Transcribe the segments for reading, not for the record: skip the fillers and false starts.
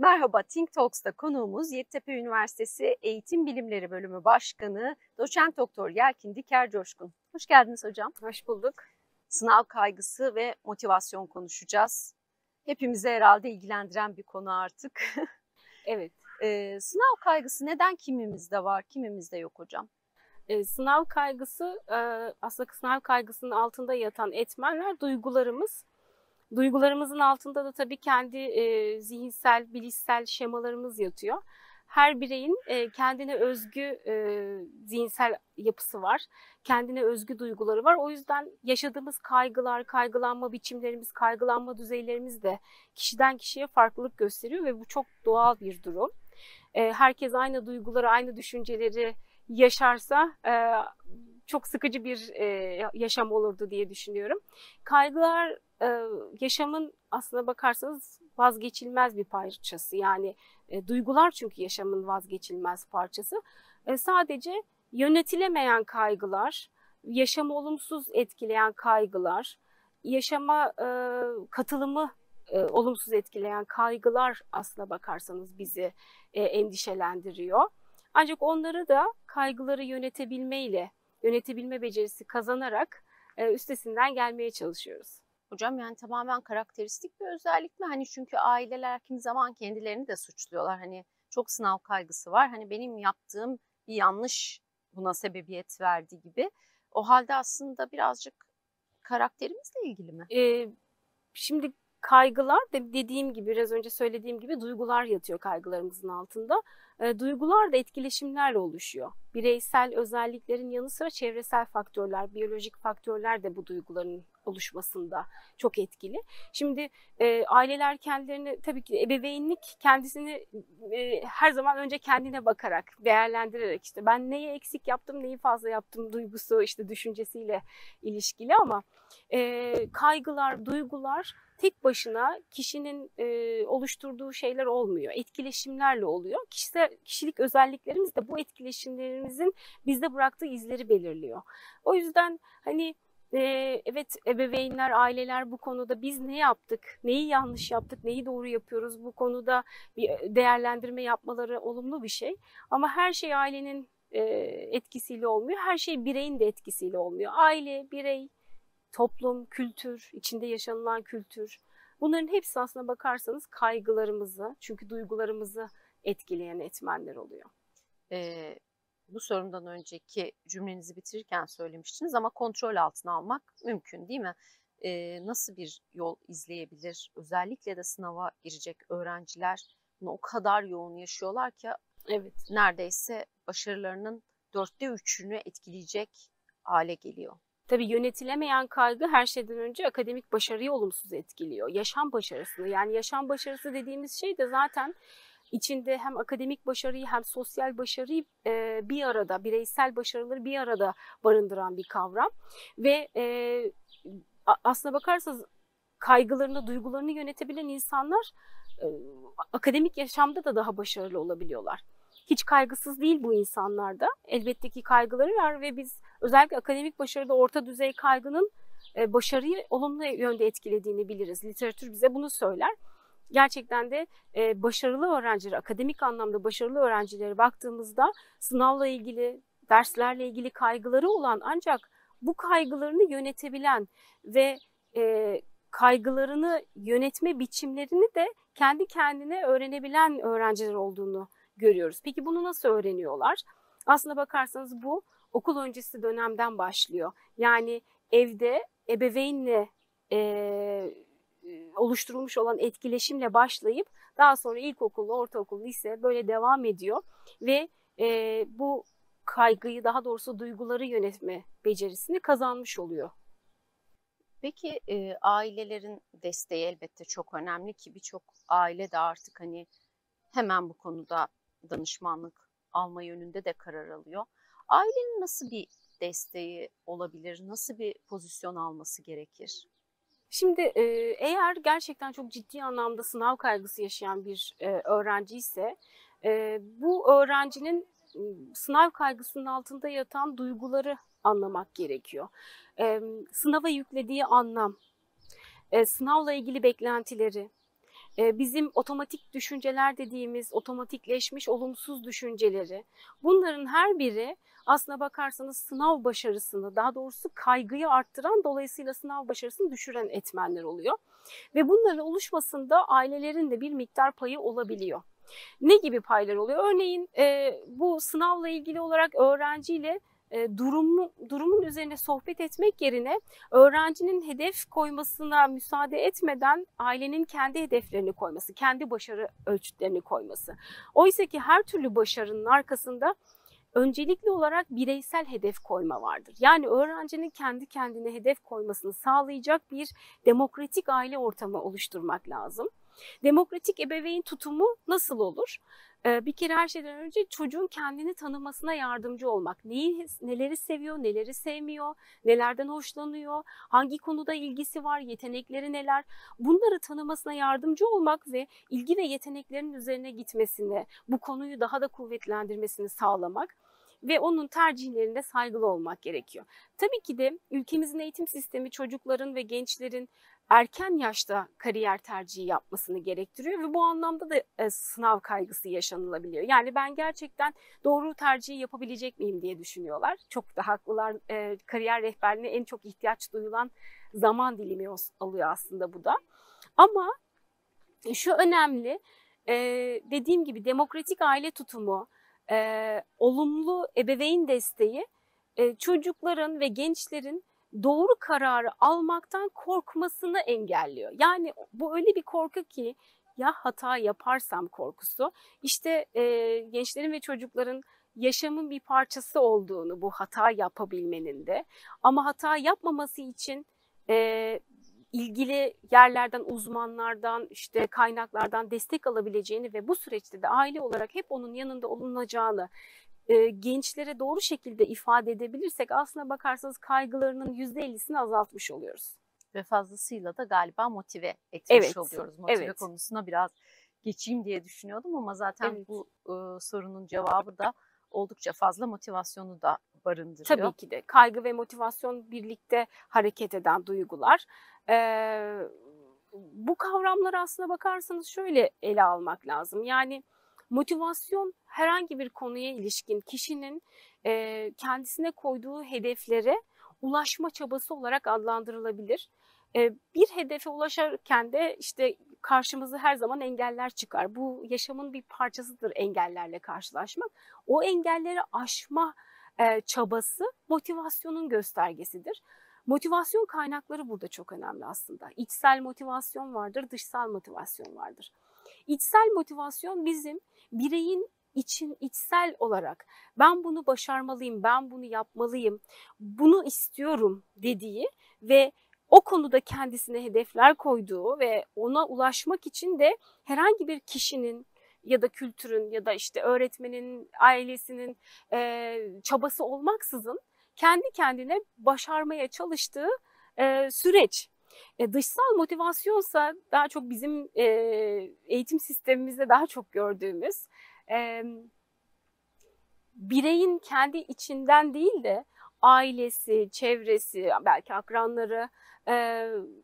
Merhaba, Think Talks'ta konuğumuz Yeditepe Üniversitesi Eğitim Bilimleri Bölümü Başkanı Doçent Doktor Yelkin Diker Coşkun. Hoş geldiniz hocam. Hoş bulduk. Sınav kaygısı ve motivasyon konuşacağız. Hepimizi herhalde ilgilendiren bir konu artık. Evet. Sınav kaygısı neden kimimizde var, kimimizde yok hocam? Sınav kaygısı, aslında sınav kaygısının altında yatan etmenler duygularımız. Duygularımızın altında da tabii kendi zihinsel, bilişsel şemalarımız yatıyor. Her bireyin kendine özgü zihinsel yapısı var. Kendine özgü duyguları var. O yüzden yaşadığımız kaygılar, kaygılanma biçimlerimiz, kaygılanma düzeylerimiz de kişiden kişiye farklılık gösteriyor ve bu çok doğal bir durum. Herkes aynı duyguları, aynı düşünceleri yaşarsa çok sıkıcı bir yaşam olurdu diye düşünüyorum. Kaygılar yaşamın aslına bakarsanız vazgeçilmez bir parçası. Yani duygular çünkü yaşamın vazgeçilmez parçası. Sadece yönetilemeyen kaygılar, yaşamı olumsuz etkileyen kaygılar, yaşama katılımı olumsuz etkileyen kaygılar aslına bakarsanız bizi endişelendiriyor. Ancak onları da kaygıları yönetebilme becerisi kazanarak üstesinden gelmeye çalışıyoruz. Hocam yani tamamen karakteristik bir özellik mi? Hani çünkü aileler kimi zaman kendilerini de suçluyorlar. Hani çok sınav kaygısı var. Hani benim yaptığım bir yanlış buna sebebiyet verdi gibi. O halde aslında birazcık karakterimizle ilgili mi? Şimdi kaygılar dediğim gibi biraz önce söylediğim gibi duygular yatıyor kaygılarımızın altında. Duygular da etkileşimlerle oluşuyor. Bireysel özelliklerin yanı sıra çevresel faktörler, biyolojik faktörler de bu duyguların oluşmasında çok etkili. Şimdi aileler kendilerini tabii ki ebeveynlik kendisini her zaman önce kendine bakarak, değerlendirerek işte ben neyi eksik yaptım, neyi fazla yaptım duygusu işte düşüncesiyle ilişkili ama kaygılar, duygular tek başına kişinin oluşturduğu şeyler olmuyor. Etkileşimlerle oluyor. Kişilik özelliklerimiz de bu etkileşimlerimizin bizde bıraktığı izleri belirliyor. O yüzden hani evet ebeveynler, aileler bu konuda biz ne yaptık, neyi yanlış yaptık, neyi doğru yapıyoruz bu konuda bir değerlendirme yapmaları olumlu bir şey. Ama her şey ailenin etkisiyle olmuyor. Her şey bireyin de etkisiyle olmuyor. Aile, birey, toplum, kültür, içinde yaşanılan kültür. Bunların hepsi aslına bakarsanız kaygılarımızı, çünkü duygularımızı etkileyen etmenler oluyor. Bu sorumdan önceki cümlenizi bitirirken söylemiştiniz ama kontrol altına almak mümkün değil mi? Nasıl bir yol izleyebilir? Özellikle de sınava girecek öğrenciler bunu o kadar yoğun yaşıyorlar ki evet, neredeyse başarılarının 3/4'ünü etkileyecek hale geliyor. Tabii yönetilemeyen kaygı her şeyden önce akademik başarıyı olumsuz etkiliyor. Yaşam başarısını, yani yaşam başarısı dediğimiz şey de zaten içinde hem akademik başarıyı hem sosyal başarıyı bir arada, bireysel başarıları bir arada barındıran bir kavram. Ve aslına bakarsanız kaygılarını, duygularını yönetebilen insanlar akademik yaşamda da daha başarılı olabiliyorlar. Hiç kaygısız değil bu insanlar da. Elbette ki kaygıları var ve biz özellikle akademik başarıda orta düzey kaygının başarıyı olumlu yönde etkilediğini biliriz. Literatür bize bunu söyler. Gerçekten de başarılı öğrencileri, akademik anlamda başarılı öğrencilere baktığımızda sınavla ilgili, derslerle ilgili kaygıları olan ancak bu kaygılarını yönetebilen ve kaygılarını yönetme biçimlerini de kendi kendine öğrenebilen öğrenciler olduğunu görüyoruz. Peki bunu nasıl öğreniyorlar? Aslına bakarsanız bu okul öncesi dönemden başlıyor. Yani evde ebeveynle oluşturulmuş olan etkileşimle başlayıp daha sonra ilkokul, ortaokul, lise böyle devam ediyor ve bu kaygıyı, daha doğrusu duyguları yönetme becerisini kazanmış oluyor. Peki ailelerin desteği elbette çok önemli ki birçok aile de artık hani hemen bu konuda danışmanlık alma yönünde de karar alıyor. Ailenin nasıl bir desteği olabilir? Nasıl bir pozisyon alması gerekir? Şimdi eğer gerçekten çok ciddi anlamda sınav kaygısı yaşayan bir öğrenci ise bu öğrencinin sınav kaygısının altında yatan duyguları anlamak gerekiyor. Sınava yüklediği anlam, sınavla ilgili beklentileri, bizim otomatik düşünceler dediğimiz otomatikleşmiş olumsuz düşünceleri, bunların her biri aslına bakarsanız sınav başarısını, daha doğrusu kaygıyı arttıran, dolayısıyla sınav başarısını düşüren etmenler oluyor. Ve bunların oluşmasında ailelerin de bir miktar payı olabiliyor. Ne gibi paylar oluyor? Örneğin bu sınavla ilgili olarak öğrenciyle durumun üzerine sohbet etmek yerine öğrencinin hedef koymasına müsaade etmeden ailenin kendi hedeflerini koyması, kendi başarı ölçütlerini koyması. Oysa ki her türlü başarının arkasında öncelikli olarak bireysel hedef koyma vardır. Yani öğrencinin kendi kendine hedef koymasını sağlayacak bir demokratik aile ortamı oluşturmak lazım. Demokratik ebeveyn tutumu nasıl olur? Bir kere her şeyden önce çocuğun kendini tanımasına yardımcı olmak. Neleri seviyor, neleri sevmiyor, nelerden hoşlanıyor, hangi konuda ilgisi var, yetenekleri neler. Bunları tanımasına yardımcı olmak ve ilgi ve yeteneklerinin üzerine gitmesini, bu konuyu daha da kuvvetlendirmesini sağlamak ve onun tercihlerinde saygılı olmak gerekiyor. Tabii ki de ülkemizin eğitim sistemi çocukların ve gençlerin erken yaşta kariyer tercihi yapmasını gerektiriyor ve bu anlamda da sınav kaygısı yaşanılabiliyor. Yani ben gerçekten doğru tercihi yapabilecek miyim diye düşünüyorlar. Çok da haklılar. Kariyer rehberliğine en çok ihtiyaç duyulan zaman dilimi oluyor aslında bu da. Ama şu önemli, dediğim gibi demokratik aile tutumu, olumlu ebeveyn desteği çocukların ve gençlerin doğru kararı almaktan korkmasını engelliyor. Yani bu öyle bir korku ki ya hata yaparsam korkusu. İşte gençlerin ve çocukların yaşamın bir parçası olduğunu bu hata yapabilmenin de, ama hata yapmaması için ilgili yerlerden, uzmanlardan, işte kaynaklardan destek alabileceğini ve bu süreçte de aile olarak hep onun yanında olunacağını gençlere doğru şekilde ifade edebilirsek aslına bakarsanız kaygılarının %50'sini azaltmış oluyoruz. Ve fazlasıyla da galiba motive etmiş oluyoruz. Motive evet. konusuna biraz geçeyim diye düşünüyordum ama zaten Evet. bu sorunun cevabı da oldukça fazla motivasyonu da barındırıyor. Tabii ki de kaygı ve motivasyon birlikte hareket eden duygular. Bu kavramları aslına bakarsanız şöyle ele almak lazım. Yani motivasyon herhangi bir konuya ilişkin kişinin kendisine koyduğu hedeflere ulaşma çabası olarak adlandırılabilir. Bir hedefe ulaşırken de işte karşımıza her zaman engeller çıkar. Bu yaşamın bir parçasıdır engellerle karşılaşmak. O engelleri aşma çabası motivasyonun göstergesidir. Motivasyon kaynakları burada çok önemli aslında. İçsel motivasyon vardır, dışsal motivasyon vardır. İçsel motivasyon bizim bireyin içsel olarak ben bunu başarmalıyım, ben bunu yapmalıyım, bunu istiyorum dediği ve o konuda kendisine hedefler koyduğu ve ona ulaşmak için de herhangi bir kişinin ya da kültürün ya da işte öğretmenin, ailesinin çabası olmaksızın kendi kendine başarmaya çalıştığı süreç. Dışsal motivasyonsa daha çok bizim eğitim sistemimizde daha çok gördüğümüz bireyin kendi içinden değil de ailesi, çevresi, belki akranları,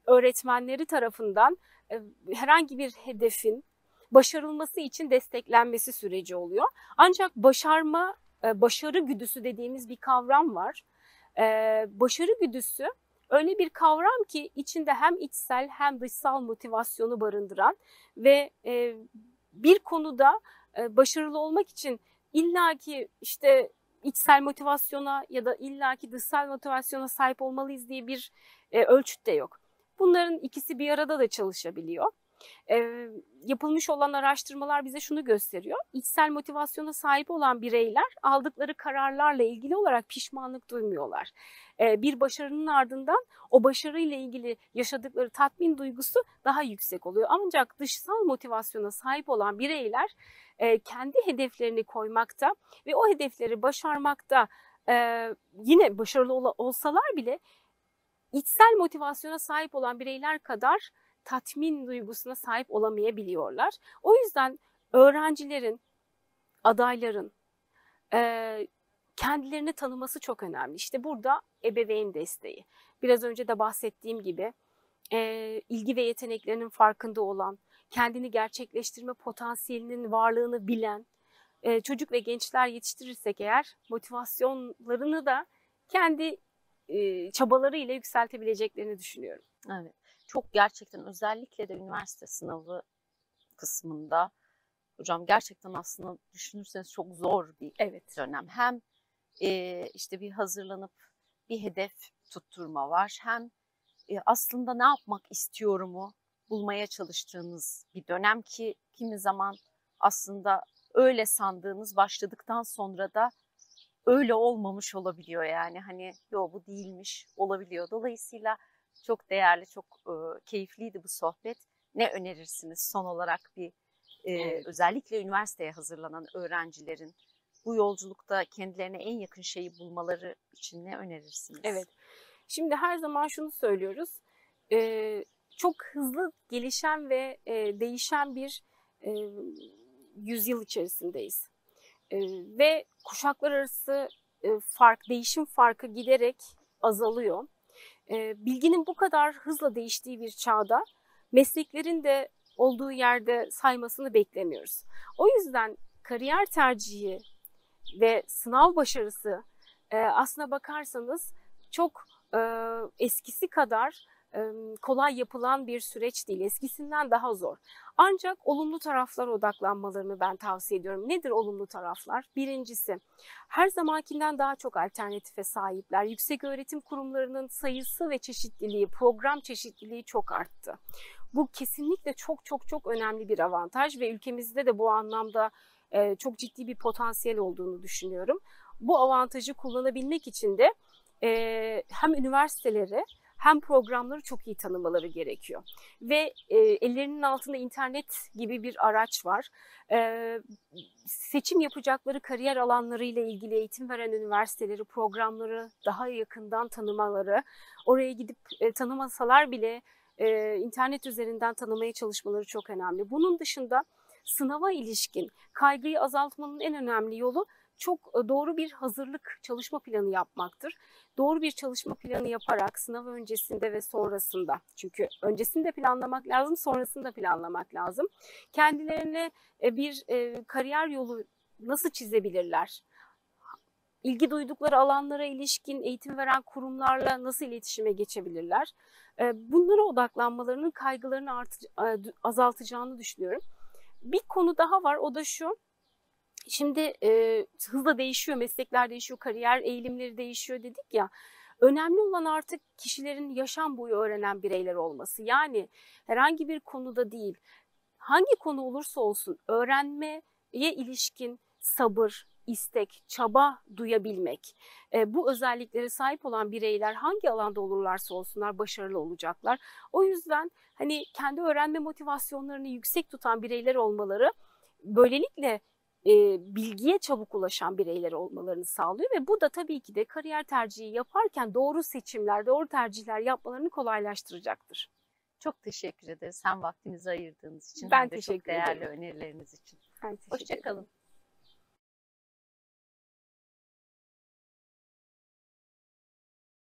öğretmenleri tarafından herhangi bir hedefin başarılması için desteklenmesi süreci oluyor. Ancak başarı güdüsü dediğimiz bir kavram var. Başarı güdüsü öyle bir kavram ki içinde hem içsel hem dışsal motivasyonu barındıran ve bir konuda başarılı olmak için illaki işte içsel motivasyona ya da illaki dışsal motivasyona sahip olmalıyız diye bir ölçüt de yok. Bunların ikisi bir arada da çalışabiliyor. Yapılmış olan araştırmalar bize şunu gösteriyor. İçsel motivasyona sahip olan bireyler aldıkları kararlarla ilgili olarak pişmanlık duymuyorlar. Bir başarının ardından o başarıyla ilgili yaşadıkları tatmin duygusu daha yüksek oluyor. Ancak dışsal motivasyona sahip olan bireyler kendi hedeflerini koymakta ve o hedefleri başarmakta yine başarılı olsalar bile içsel motivasyona sahip olan bireyler kadar tatmin duygusuna sahip olamayabiliyorlar. O yüzden öğrencilerin, adayların kendilerini tanıması çok önemli. İşte burada ebeveyn desteği. Biraz önce de bahsettiğim gibi ilgi ve yeteneklerinin farkında olan, kendini gerçekleştirme potansiyelinin varlığını bilen çocuk ve gençler yetiştirirsek eğer motivasyonlarını da kendi çabalarıyla yükseltebileceklerini düşünüyorum. Evet. Çok gerçekten özellikle de üniversite sınavı kısmında hocam gerçekten aslında düşünürseniz çok zor bir dönem. Hem işte bir hazırlanıp bir hedef tutturma var. Hem aslında ne yapmak istiyorumu bulmaya çalıştığınız bir dönem ki kimi zaman aslında öyle sandığınız başladıktan sonra da öyle olmamış olabiliyor yani hani yo bu değilmiş olabiliyor. Dolayısıyla çok değerli, çok keyifliydi bu sohbet. Ne önerirsiniz son olarak bir özellikle üniversiteye hazırlanan öğrencilerin bu yolculukta kendilerine en yakın şeyi bulmaları için ne önerirsiniz? Evet. Şimdi her zaman şunu söylüyoruz. Çok hızlı gelişen ve değişen bir yüzyıl içerisindeyiz. Ve kuşaklar arası değişim farkı giderek azalıyor. Bilginin bu kadar hızla değiştiği bir çağda mesleklerin de olduğu yerde saymasını beklemiyoruz. O yüzden kariyer tercihi ve sınav başarısı aslına bakarsanız çok eskisi kadar kolay yapılan bir süreç değil. Eskisinden daha zor. Ancak olumlu taraflara odaklanmalarını ben tavsiye ediyorum. Nedir olumlu taraflar? Birincisi, her zamankinden daha çok alternatife sahipler. Yükseköğretim kurumlarının sayısı ve çeşitliliği, program çeşitliliği çok arttı. Bu kesinlikle çok çok çok önemli bir avantaj ve ülkemizde de bu anlamda çok ciddi bir potansiyel olduğunu düşünüyorum. Bu avantajı kullanabilmek için de hem üniversiteleri hem programları çok iyi tanımaları gerekiyor. Ve ellerinin altında internet gibi bir araç var. Seçim yapacakları kariyer alanlarıyla ilgili eğitim veren üniversiteleri, programları daha yakından tanımaları, oraya gidip tanımasalar bile internet üzerinden tanımaya çalışmaları çok önemli. Bunun dışında sınava ilişkin kaygıyı azaltmanın en önemli yolu çok doğru bir hazırlık çalışma planı yapmaktır. Doğru bir çalışma planı yaparak sınav öncesinde ve sonrasında, çünkü öncesinde planlamak lazım, sonrasında planlamak lazım. Kendilerine bir kariyer yolu nasıl çizebilirler? İlgi duydukları alanlara ilişkin eğitim veren kurumlarla nasıl iletişime geçebilirler? Bunlara odaklanmalarının kaygılarını azaltacağını düşünüyorum. Bir konu daha var, o da şu. Şimdi hızla değişiyor, meslekler değişiyor, kariyer eğilimleri değişiyor dedik ya. Önemli olan artık kişilerin yaşam boyu öğrenen bireyler olması. Yani herhangi bir konuda değil, hangi konu olursa olsun öğrenmeye ilişkin sabır, istek, çaba duyabilmek. Bu özelliklere sahip olan bireyler hangi alanda olurlarsa olsunlar başarılı olacaklar. O yüzden hani kendi öğrenme motivasyonlarını yüksek tutan bireyler olmaları böylelikle bilgiye çabuk ulaşan bireyler olmalarını sağlıyor ve bu da tabii ki de kariyer tercihi yaparken doğru seçimler, doğru tercihler yapmalarını kolaylaştıracaktır. Çok teşekkür ederiz hem vaktinizi ayırdığınız için Ben hem de çok değerli önerileriniz için. Ben teşekkür Hoşça kalın.